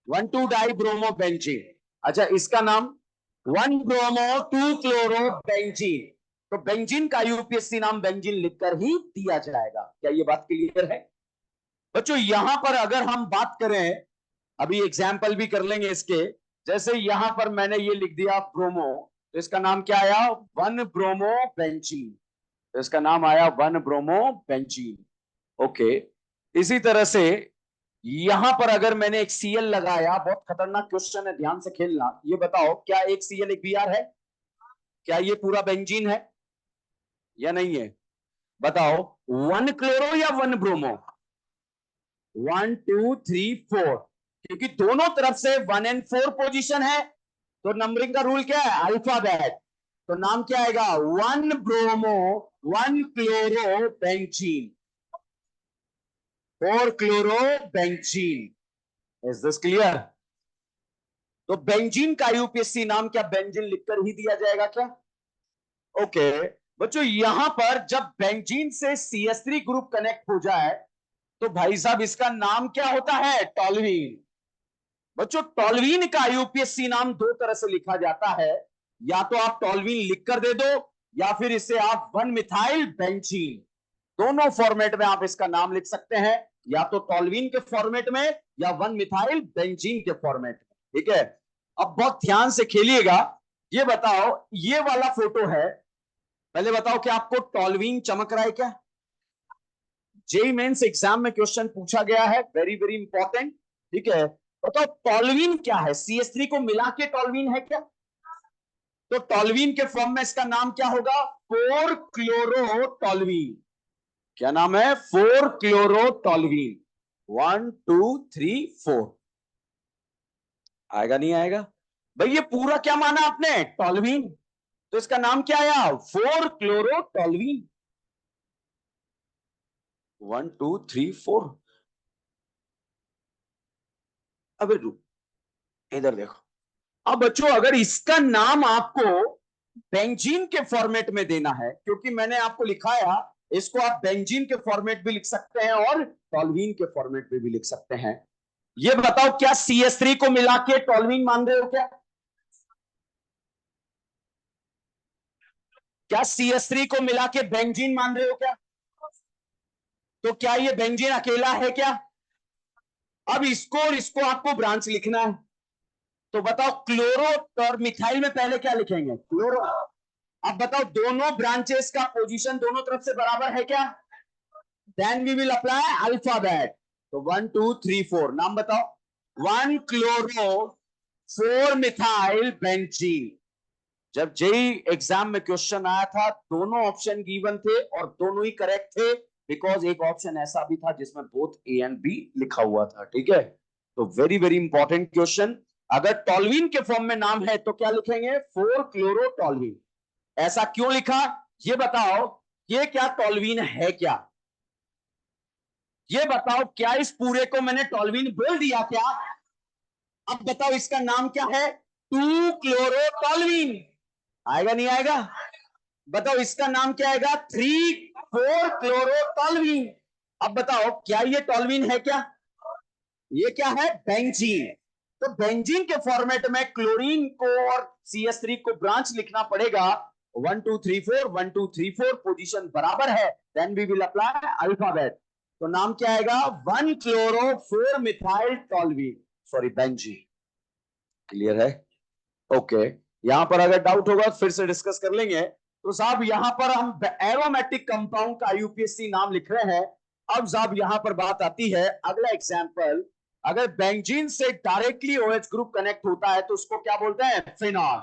1,2-डाइब्रोमोबेंजीन। अच्छा इसका नाम 1 ब्रोमो 2 क्लोरोबेंजीन। तो बेंजीन का यूपीएससी नाम बेंजीन लिखकर ही दिया जाएगा। क्या ये बात क्लियर है बच्चों। यहां पर अगर हम बात करें, अभी एग्जाम्पल भी कर लेंगे इसके, जैसे यहां पर मैंने ये लिख दिया ब्रोमो, तो इसका नाम क्या आया, 1 ब्रोमोबेंजीन। तो इसका नाम आया 1 ब्रोमोबेंजीन। ओके, इसी तरह से यहां पर अगर मैंने एक सीएल लगाया, बहुत खतरनाक क्वेश्चन है, ध्यान से खेलना। ये बताओ क्या एक सीएल एक बीआर है, क्या ये पूरा बेंजीन है या नहीं है, बताओ। 1 क्लोरो या 1 ब्रोमो, 1, 2, 3, 4, क्योंकि दोनों तरफ से 1 और 4 पोजीशन है, तो नंबरिंग का रूल क्या है, अल्फाबेट। तो नाम क्या आएगा, 1 bromo 1 chloro benzene, 4 chloro benzene. Is this clear. तो बेंजीन का यूपीएससी नाम क्या बेंजीन लिखकर ही दिया जाएगा क्या। ओके बच्चों, यहां पर जब बेंजीन से CH3 ग्रुप कनेक्ट हो जाए तो भाई साहब इसका नाम क्या होता है, टॉल्वीन। बच्चों टॉल्वीन का यूपीएससी नाम दो तरह से लिखा जाता है, या तो आप टॉल्वीन लिखकर दे दो, या फिर इसे आप 1 मिथाइल बेंजीन, दोनों फॉर्मेट में आप इसका नाम लिख सकते हैं, या तो टॉल्वीन के फॉर्मेट में या 1 मिथाइल बेंजीन के फॉर्मेट में, ठीक है। अब बहुत ध्यान से खेलिएगा। ये बताओ ये वाला फोटो है, पहले बताओ कि आपको टॉल्वीन चमक रहा है क्या। जेई मेंस एग्जाम में क्वेश्चन पूछा गया है, वेरी वेरी इंपॉर्टेंट, ठीक है। बताओ टॉल्वीन क्या है, CH3 को मिला के टॉल्वीन है क्या। तो टॉल्वीन के फॉर्म में इसका नाम क्या होगा, 4 क्लोरोटॉल्वीन। क्या नाम है, 4 क्लोरोटॉल्वीन। 1, 2, 3, 4। आएगा नहीं आएगा भाई, ये पूरा क्या माना आपने, टॉल्वीन, तो इसका नाम क्या आया, 4 क्लोरोटॉल्वीन। 1, 2, 3, 4। अबे रुक, इधर देखो। अब बच्चों अगर इसका नाम आपको बेंजीन के फॉर्मेट में देना है, क्योंकि मैंने आपको लिखाया, इसको आप बेंजीन के फॉर्मेट भी लिख सकते हैं और टॉल्वीन के फॉर्मेट में भी लिख सकते हैं। ये बताओ क्या CH3 को मिला के टॉल्वीन मान रहे हो क्या CH3 को मिला के बेंजीन मान रहे हो क्या। तो क्या ये बेंजीन अकेला है क्या। अब इसको और इसको आपको ब्रांच लिखना है, तो बताओ क्लोरो और मिथाइल में पहले क्या लिखेंगे, क्लोरो। अब बताओ दोनों ब्रांचेस का पोजीशन दोनों तरफ से बराबर है क्या, then we will apply alphabet. तो 1, 2, 3, 4 नाम बताओ। 1 क्लोरो 4 मिथाइल बेंजीन। जब जेई एग्जाम में क्वेश्चन आया था, दोनों ऑप्शन गिवन थे और दोनों ही करेक्ट थे, बिकॉज एक ऑप्शन ऐसा भी था जिसमें बोथ ए एंड बी लिखा हुआ था, ठीक है। तो वेरी वेरी इंपॉर्टेंट क्वेश्चन। अगर टॉल्वीन के फॉर्म में नाम है तो क्या लिखेंगे, 4 क्लोरोटॉल्वीन। ऐसा क्यों लिखा, ये बताओ। ये क्या टॉल्वीन है क्या, ये बताओ, क्या इस पूरे को मैंने टॉल्वीन बोल दिया क्या। अब बताओ इसका नाम क्या है, 2 क्लोरोटॉल्वीन। आएगा नहीं आएगा, बताओ इसका नाम क्या आएगा, 3, 4 क्लोरोटॉल्वीन। अब बताओ क्या ये टॉल्वीन है क्या, ये क्या है, बेंजीन। तो बेंजीन के फॉर्मेट में क्लोरीन को और CH3 को ब्रांच लिखना पड़ेगा 1 2 3 4 1 2 3 4 पोजीशन बराबर है, then we will apply alphabet. तो नाम क्या आएगा 1 chloro 4 methyl टॉल्वीन, sorry benzene. Clear है? ओके यहां पर अगर डाउट होगा फिर से डिस्कस कर लेंगे। तो साहब यहां पर हम एरोमेटिक कंपाउंड का यूपीएससी नाम लिख रहे हैं। अब साहब यहां पर बात आती है अगला एग्जांपल, अगर बेंजीन से डायरेक्टली OH ग्रुप कनेक्ट होता है तो उसको क्या बोलते हैं फिनॉल।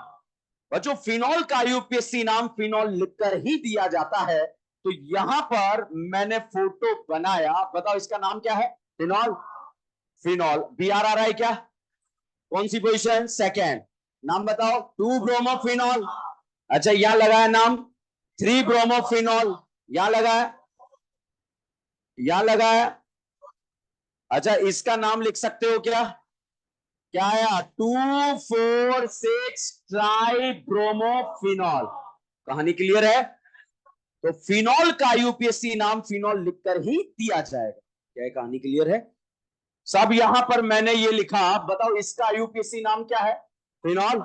बच्चों फिनॉल का यूपीएससी नाम फिनॉल लिखकर ही दिया जाता है। तो यहां पर मैंने फोटो बनाया, बताओ इसका नाम क्या है फिनॉल। फिनॉल BR आ रहा है क्या, कौन सी पोजीशन सेकेंड, नाम बताओ 2 ब्रोमोफिनॉल। अच्छा यहां लगाया नाम 3 ब्रोमोफिनॉल, यहां लगाया, यहां लगाया। अच्छा इसका नाम लिख सकते हो क्या, क्या आया 2,4,6 ट्राई ब्रोमोफिनॉल। कहानी क्लियर है? तो फिनॉल का यूपीएससी नाम फिनॉल लिखकर ही दिया जाएगा। क्या है कहानी क्लियर है? सब यहां पर मैंने ये लिखा, बताओ इसका यूपीएससी नाम क्या है फिनॉल।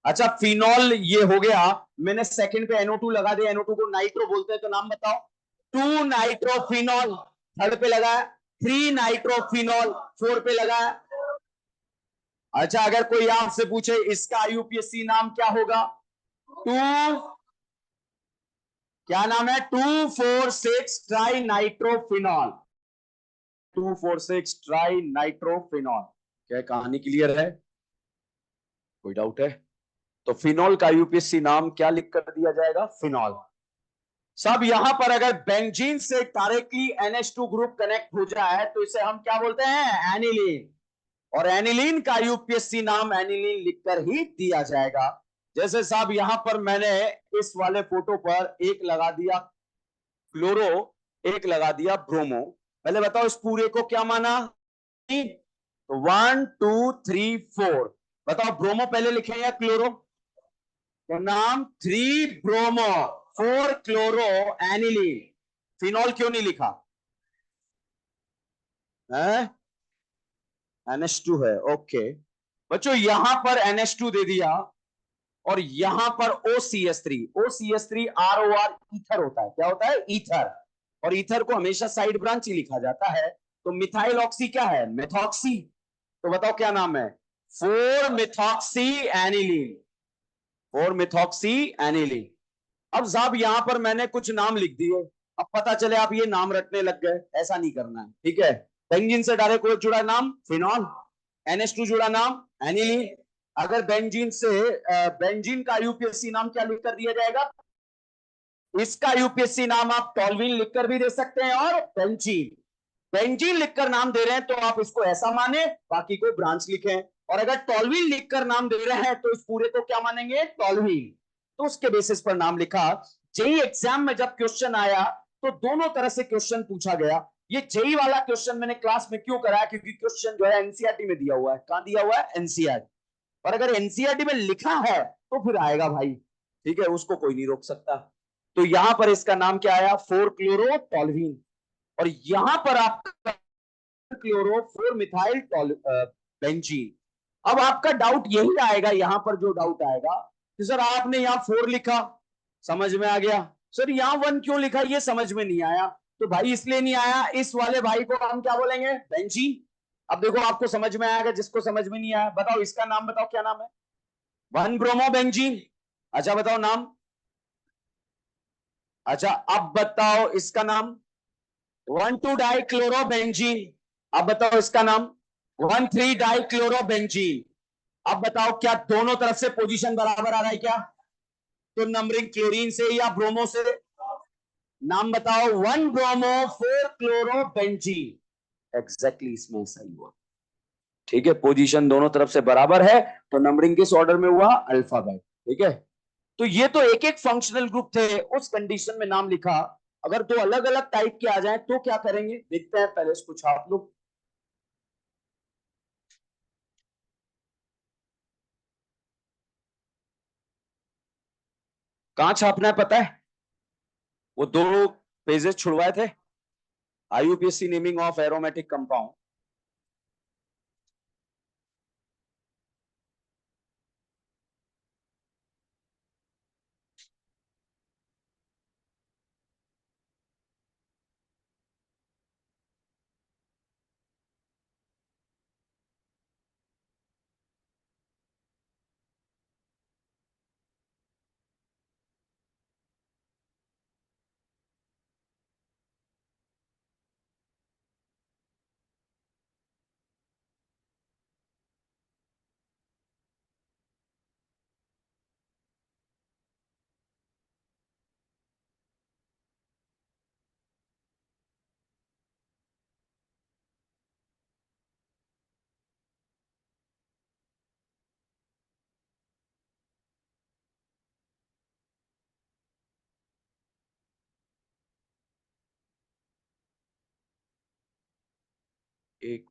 अच्छा फिनॉल ये हो गया, मैंने सेकंड पे NO2 लगा दिया, NO2 को नाइट्रो बोलते हैं, तो नाम बताओ 2 नाइट्रोफिनॉल। थर्ड पे लगाया 3 नाइट्रोफिनॉल, 4 पे लगाया। अच्छा अगर कोई आपसे पूछे इसका यूपीएससी नाम क्या होगा, 2 क्या नाम है 2,4,6 ट्राई नाइट्रोफिनॉल, 2,4,6 ट्राई नाइट्रोफिनॉल। क्या कहानी क्लियर है? कोई डाउट है? तो फिनॉल का यूपीएससी नाम क्या लिख कर दिया जाएगा फिनॉल। सब यहां पर अगर बेंजीन से डायरेक्टली NH2 ग्रुप कनेक्ट हो जाए तो इसे हम क्या बोलते हैं एनिलीन, और एनिलीन का यूपीएससी नाम एनिलीन लिखकर ही दिया जाएगा। जैसे साहब यहां पर मैंने इस वाले फोटो पर एक लगा दिया क्लोरो, एक लगा दिया ब्रोमो। पहले बताओ इस पूरे को क्या माना, 1 2 3 4। बताओ ब्रोमो पहले लिखे या क्लोरो, तो नाम 3 ब्रोमो 4 क्लोरो एनिलीन। फिनॉल क्यों नहीं लिखा है? NH2 है, ओके। बच्चों यहां पर NH2 दे दिया और यहां पर OCH3, OCH3 ROR ईथर होता है, क्या होता है ईथर, और ईथर को हमेशा साइड ब्रांच ही लिखा जाता है। तो मिथाइल ऑक्सी क्या है मेथॉक्सी, तो बताओ क्या नाम है 4 मिथॉक्सी एनिलीन, 4 मिथॉक्सी एनिलीन। अब साहब यहां पर मैंने कुछ नाम लिख दिए, अब पता चले आप ये नाम रटने लग गए, ऐसा नहीं करना है, ठीक है। बेंजीन से डायरेक्ट कोई जुड़ा नाम फिनॉल, NH2 जुड़ा नाम एनिलीन। अगर बेंजीन से बेंजीन का यूपीएससी नाम क्या लिख कर दिया जाएगा, इसका यूपीएससी नाम आप टॉल्वीन लिखकर भी दे सकते हैं, और बेंजीन, बेंजीन लिखकर नाम दे रहे हैं तो आप इसको ऐसा माने, बाकी को ब्रांच लिखें। और अगर टॉल्वीन लिखकर नाम दे रहे हैं तो इस पूरे को क्या मानेंगे टॉल्वीन, तो उसके बेसिस पर नाम लिखा। जेई एग्जाम में जब क्वेश्चन आया तो दोनों तरह से क्वेश्चन पूछा गया। ये जेई वाला क्वेश्चन मैंने क्लास में क्यों कराया, क्योंकि क्वेश्चन जो है एनसीईआरटी में दिया हुआ है, कहां दिया हुआ है एनसीईआरटी, और अगर एनसीईआरटी में लिखा है तो फिर आएगा भाई, ठीक है, उसको कोई नहीं रोक सकता। तो यहां पर इसका नाम क्या आया 4 क्लोरो टॉल्वीन, और यहां पर आपका क्लोरो 4 मिथाइल बेंजीन। अब आपका डाउट यही आएगा, यहां पर जो डाउट आएगा कि सर आपने यहां 4 लिखा, समझ में आ गया, सर यहां 1 क्यों लिखा ये समझ में नहीं आया। तो भाई इसलिए नहीं आया, इस वाले भाई को हम क्या बोलेंगे बेंजीन। अब देखो आपको समझ में आएगा, जिसको समझ में नहीं आया बताओ इसका नाम बताओ क्या नाम है 1 ब्रोमो बेंजीन। अच्छा बताओ नाम, अच्छा अब बताओ इसका नाम 1 2 डाई क्लोरो बेंजीन। अब बताओ इसका नाम 1 3 डाई क्लोरो बेंजीन। अब बताओ क्या दोनों तरफ से पोजीशन बराबर आ रहा है क्या, तो नंबरिंग क्लोरीन से या ब्रोमो से, नाम बताओ 1 ब्रोमो 4 क्लोरो बेंजीन, एग्जैक्टली इसमें सही हुआ, ठीक है, पोजीशन दोनों तरफ से बराबर है तो नंबरिंग किस ऑर्डर में हुआ अल्फाबेट, ठीक है। तो ये तो एक एक फंक्शनल ग्रुप थे, उस कंडीशन में नाम लिखा। अगर दो अलग अलग टाइप के आ जाए तो क्या करेंगे देखते हैं, पहले इसको छाप लो। कहां छापना है पता है, वो दो पेजेस छुड़वाए थे, IUPAC naming of aromatic compound, एक।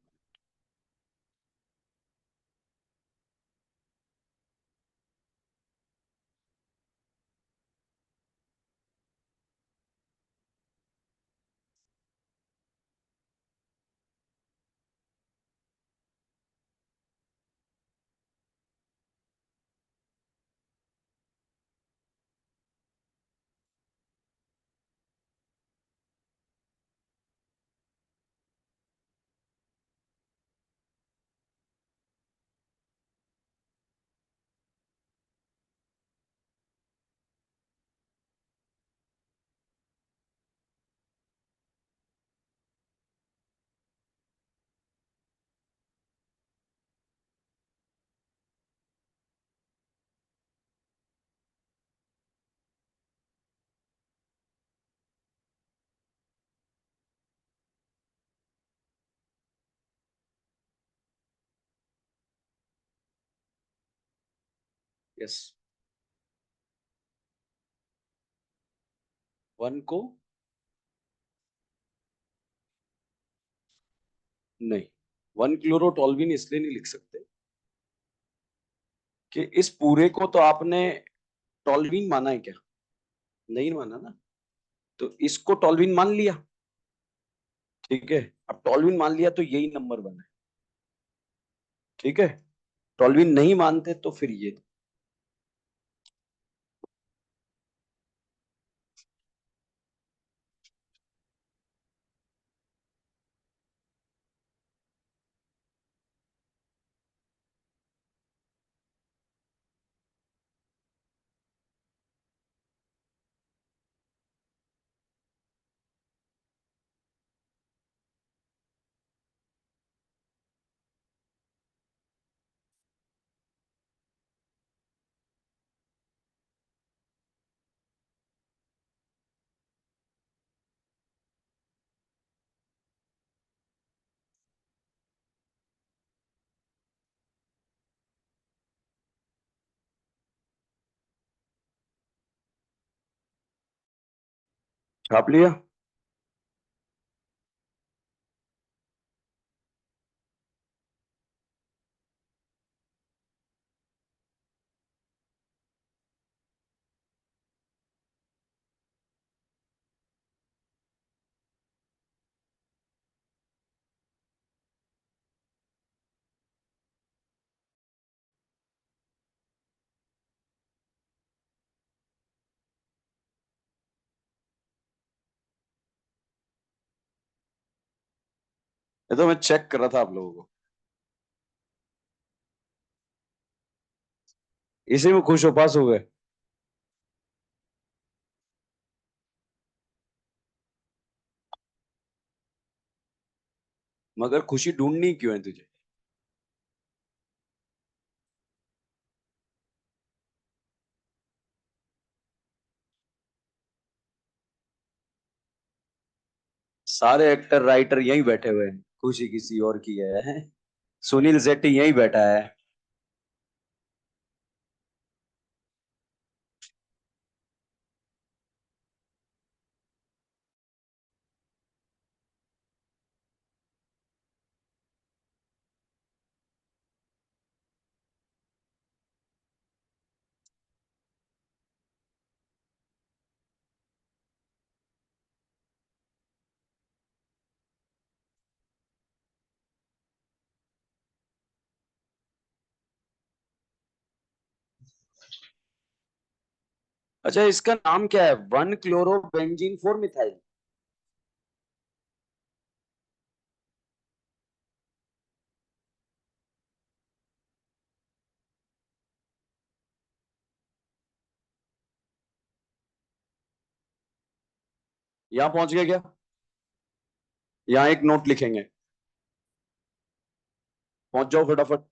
यस। वन को नहीं, वन क्लोरोटोल्विन इसलिए नहीं लिख सकते कि इस पूरे को तो आपने टोल्विन माना है क्या? नहीं माना ना। तो इसको टोल्विन मान लिया, ठीक है। अब टोल्विन मान लिया तो यही नंबर बना है, ठीक है। टोल्विन नहीं मानते तो फिर ये। छाप लिया। ये तो मैं चेक कर रहा था आप लोगों को। इसी में खुश हो, पास हो गए। मगर खुशी ढूंढनी क्यों है तुझे? सारे एक्टर राइटर यहीं बैठे हुए हैं, खुशी किसी और की है। सुनील शेट्टी यहीं बैठा है। अच्छा, इसका नाम क्या है? One chloro benzene four methyl. यहां पहुंच गया क्या? यहाँ एक नोट लिखेंगे। पहुंच जाओ फटाफट।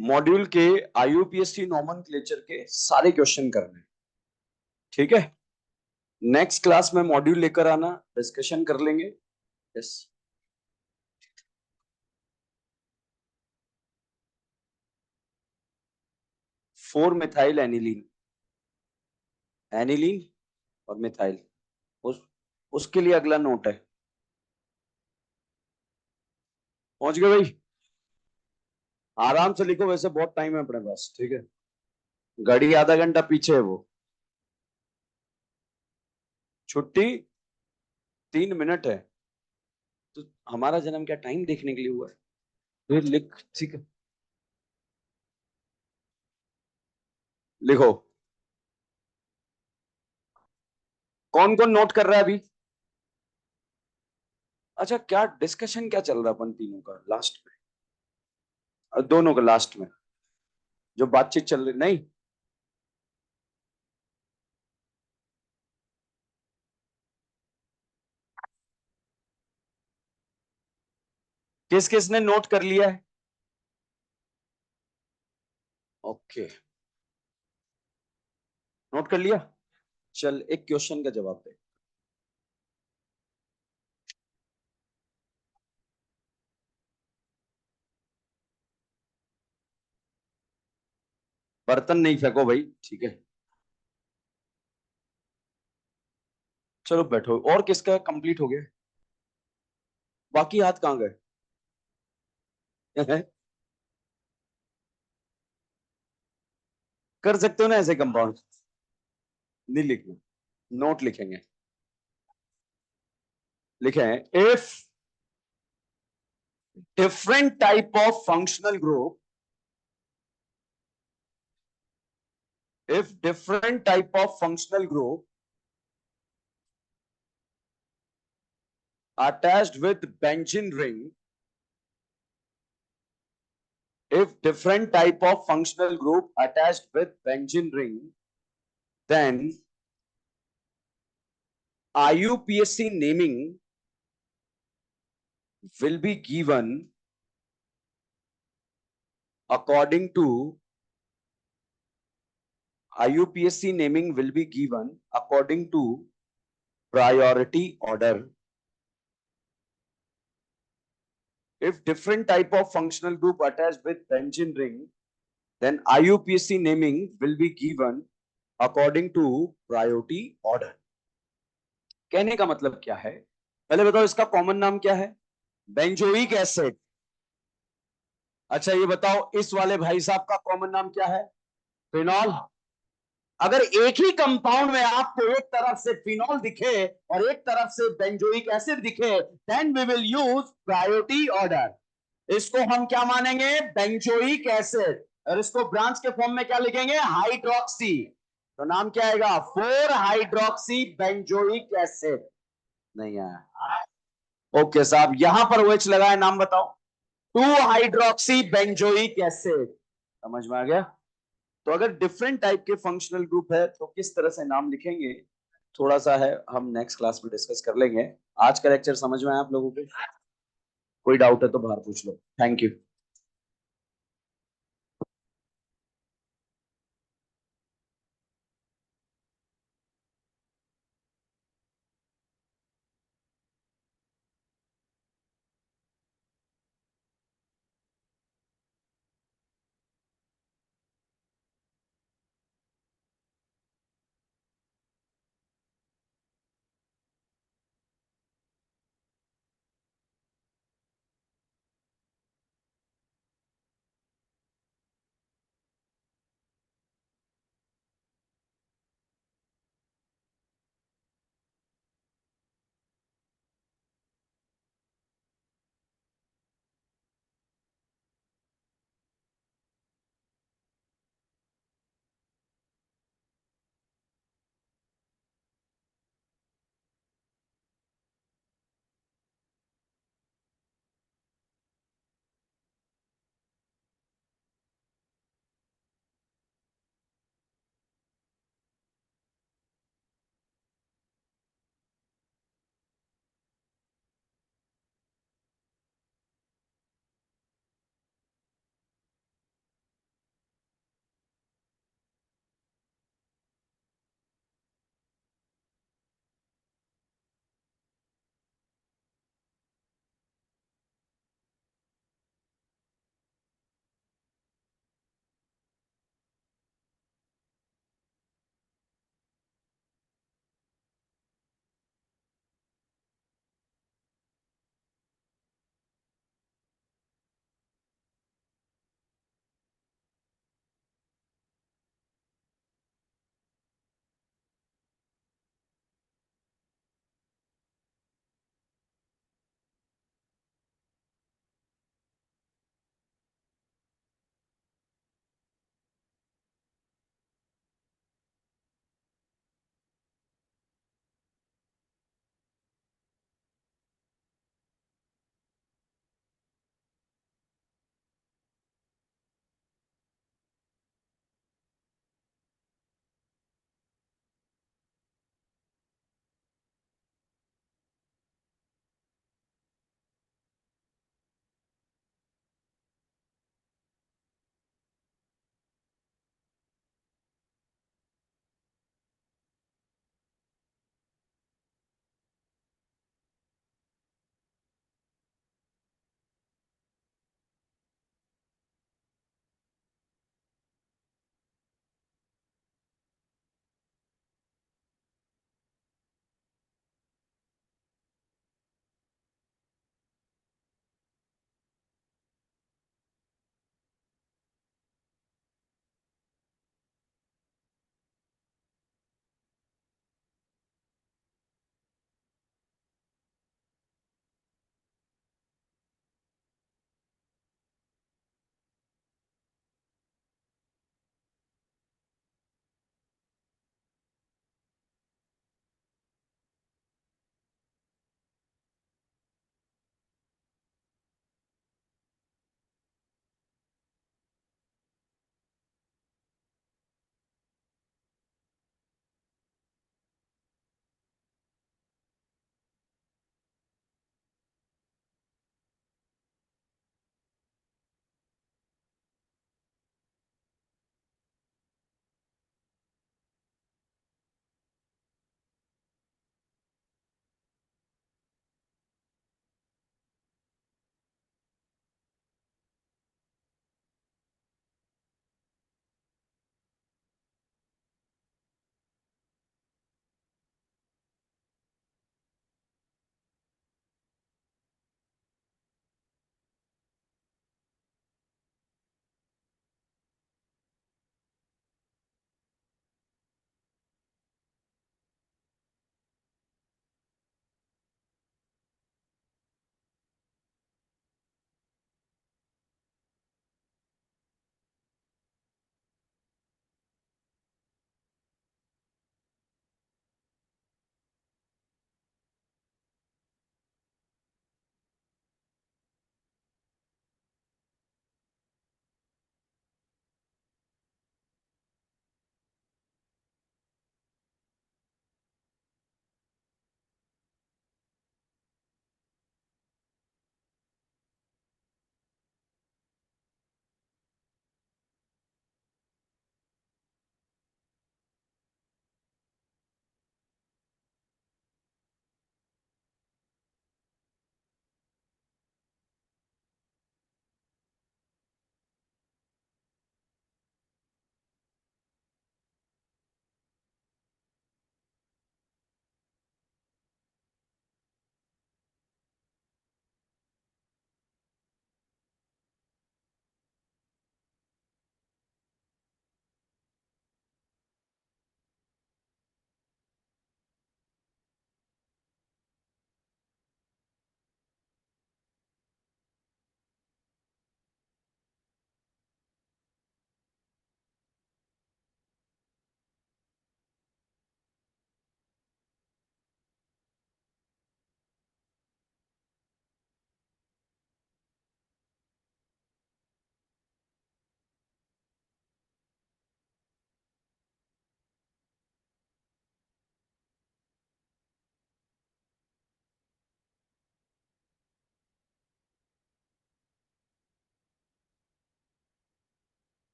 मॉड्यूल के आईयूपीएससी नॉमेनक्लेचर के सारे क्वेश्चन करने, ठीक है। नेक्स्ट क्लास में मॉड्यूल लेकर आना, डिस्कशन कर लेंगे। यस। 4 मिथाइल एनिलीन, एनिलीन और मिथाइल, उसके लिए अगला नोट है। पहुंच गए भाई? आराम से लिखो, वैसे बहुत टाइम है अपने पास, ठीक है। घड़ी आधा घंटा पीछे है वो। छुट्टी 3 मिनट है। तो हमारा जन्म क्या टाइम देखने के लिए हुआ है? फिर लिख, ठीक है। लिखो। कौन कौन नोट कर रहा है अभी? अच्छा, क्या डिस्कशन क्या चल रहा है अपन तीनों का लास्ट में, दोनों का लास्ट में जो बातचीत चल रही? नहीं, किस किस ने नोट कर लिया है? ओके, नोट कर लिया। चल एक क्वेश्चन का जवाब दे। बर्तन नहीं फेंको भाई, ठीक है। चलो बैठो। और किसका कंप्लीट हो गया? बाकी हाथ कहाँ गए? कर सकते हो ना ऐसे कंपाउंड? नहीं लिखना, नोट लिखेंगे। लिखे हैं, if different type of functional group, if different type of functional group attached with benzene ring, if different type of functional group attached with benzene ring, then IUPAC naming will be given according to IUPAC naming will be given according to priority order. If different type of functional group attached with benzene ring, then IUPAC naming will be given according to priority order. कहने का मतलब क्या है? पहले बताओ, इसका common नाम क्या है? Benzoic acid. अच्छा ये बताओ, इस वाले भाई साहब का कॉमन नाम क्या है? फिनॉल। अगर एक ही कंपाउंड में आपको एक तरफ से फिनॉल दिखे और एक तरफ से बेंजोइक एसिड दिखे, then we will use priority order. इसको हम क्या मानेंगे? Benzoic acid. और इसको ब्रांच के फॉर्म में क्या लिखेंगे? हाइड्रोक्सी। तो नाम क्या आएगा? 4 हाइड्रोक्सी बेंजोइक एसिड। नहीं आया? ओके साहब, यहां पर OH लगा है, नाम बताओ। 2 हाइड्रोक्सी बेंजोइक एसिड। समझ में आ गया? तो अगर डिफरेंट टाइप के फंक्शनल ग्रुप है तो किस तरह से नाम लिखेंगे, थोड़ा सा है, हम नेक्स्ट क्लास में डिस्कस कर लेंगे। आज का लेक्चर समझ में आया आप लोगों को? कोई डाउट है तो बाहर पूछ लो। Thank you.